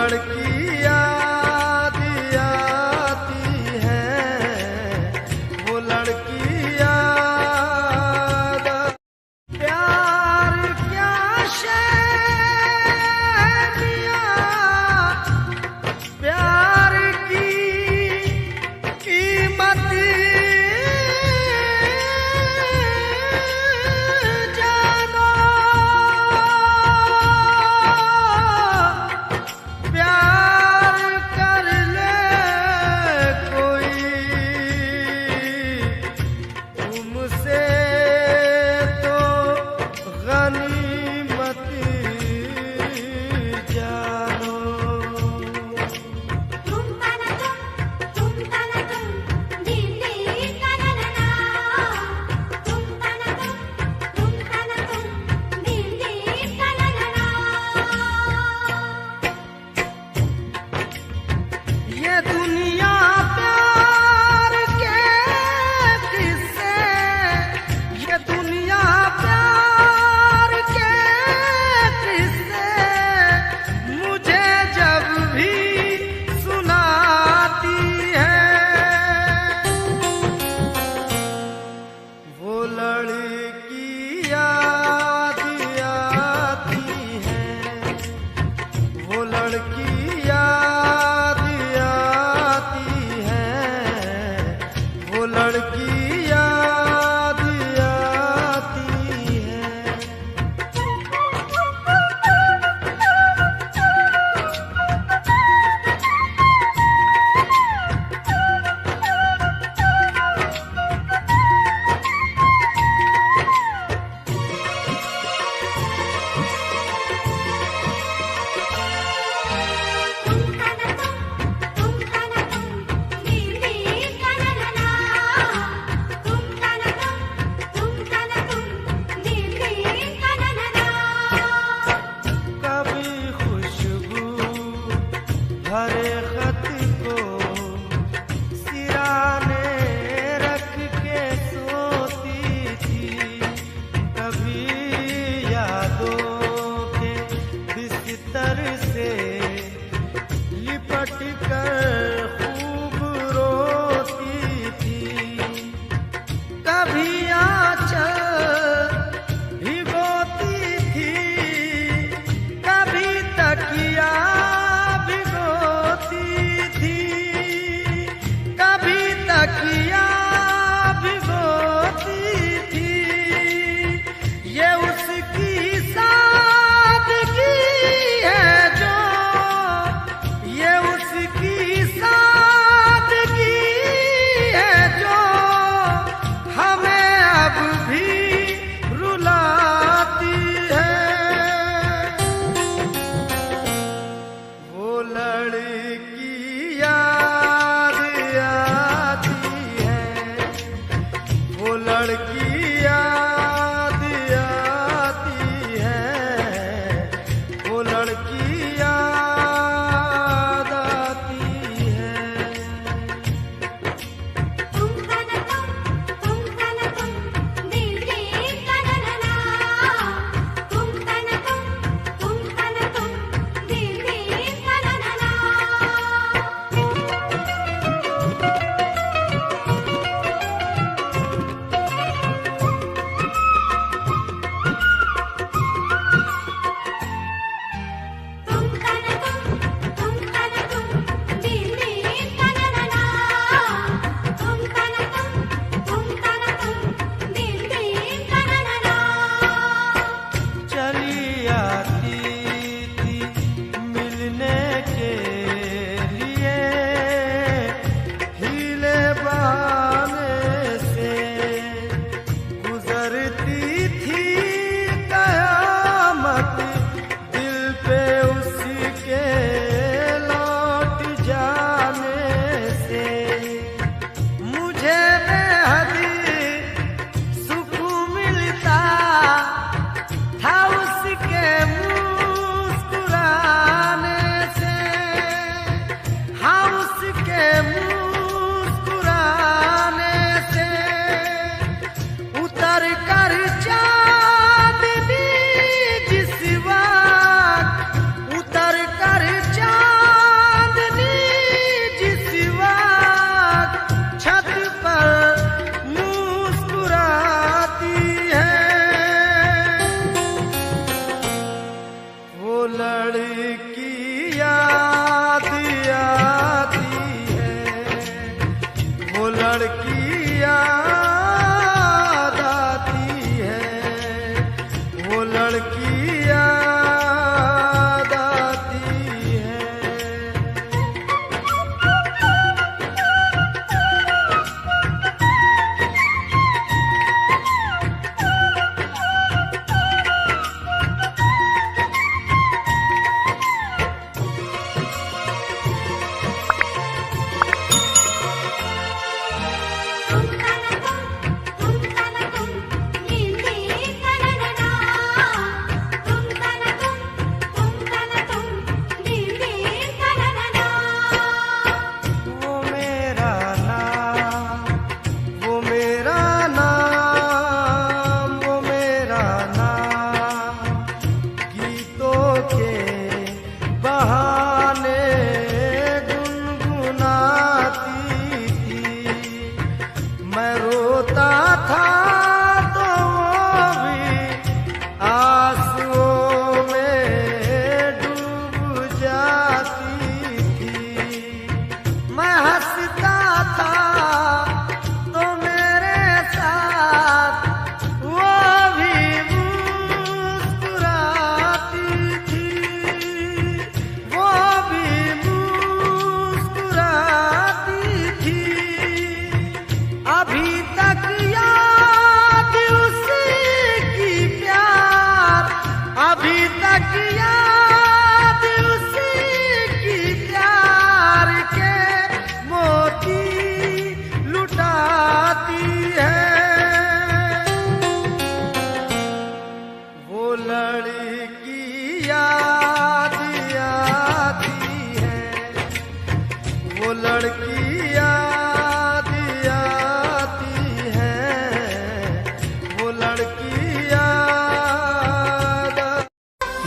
लड़की याद आती है, वो लड़की याद। प्यार क्या शय मियां, प्यार की कीमत जानो, प्यार कर ले कोई तुमसे तो गनीमत जानो। ये दुनिया प्यार के किस्से, ये दुनिया प्यार के किस्से मुझे जब भी सुनाती है, वो लड़की याद आती है, वो लड़की याद आती है, वो लड़की याद आती है। कभी खुशबू भरे खत को सिराने रख के सोती थी, कभी यादों के बिस्तर से लिपट कर खूब रोती थी, कभी आंचल भिगोती थी, कभी तकिया भिगोती थी, कभी तकिया भिगोती थी। ये उसकी सादगी है जो, ये उसकी सादगी है जो हमें अब भी रुलाती है। वो लड़की याद आती है, वो लड़की याद आती है, वो लड़की याद आती है।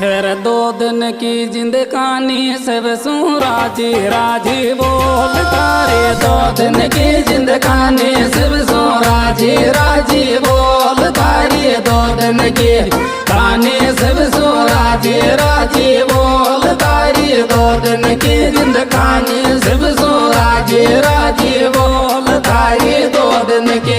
फिर 2 दिन की जिंदगानी सब सू राजी राजी बोलता रे। 2 दिन की जिंदगानी सब सू राजी राजी बोलता रे। 2 दिन की कहानी सब सू राजी राजी बोलता रे। 2 दिन की जिंदगानी सब सू राजी राजी बोलता रे। 2 दिन की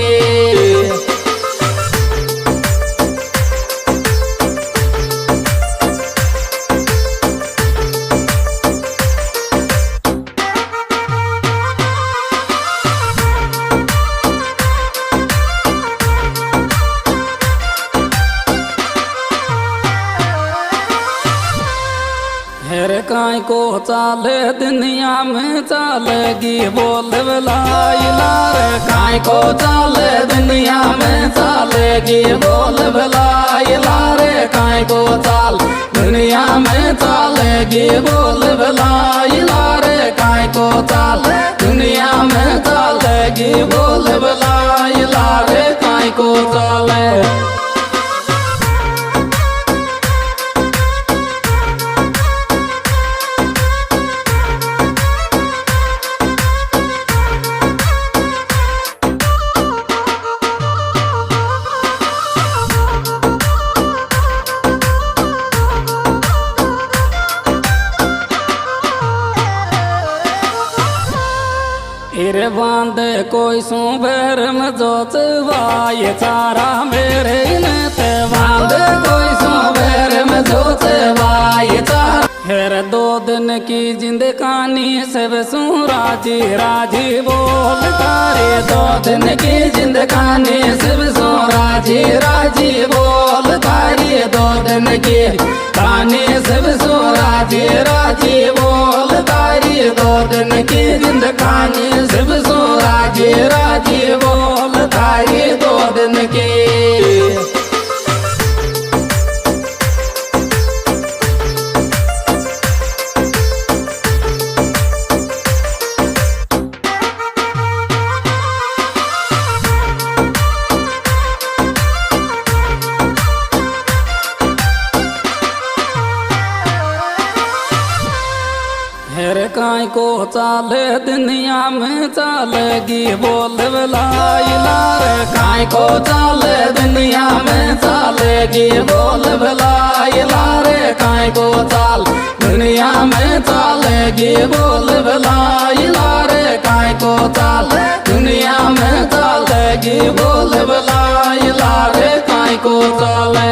हेर काय को चाले दुनिया में चालेगी बोल भलाई लारे। काय को चाले दुनिया में चालेगी बोल भलाई लारे। काय को चाल दुनिया में चालेगी बोल भलाई लारे। काय को चाल दुनिया में चालेगी बोल भलाई लारे। काय को चाले इरे बांध कोई सू भैर में जोचवाए चारा मेरे इनते बांध कोई सू भैर में जोचवाए चारा। फिर 2 दिन की जिंदगानी सब सू राजी राजी बोलता रे। 2 दिन की जिंदगानी सब सू राजी राजी बोलता रे। 2 दिन की कहानी सब सू राजी राजी बोलता रे। 2 दिन की जिंदगानी सब सू राजी राजी बोलता रे। 2 दिन की हेर काय को चाले दुनिया में चालेगी बोल भलाई लारे। काय को चाले दुनिया में चालेगी बोल भलाई लारे। काय को चाल दुनिया में चालेगी बोल भलाई लारे। काय को चाल दुनिया में चालेगी बोल भलाई लारे। काय को चाले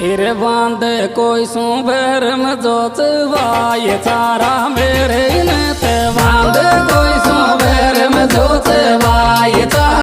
इरे बांध कोई सू भैर में जोचवाए चारा मेरे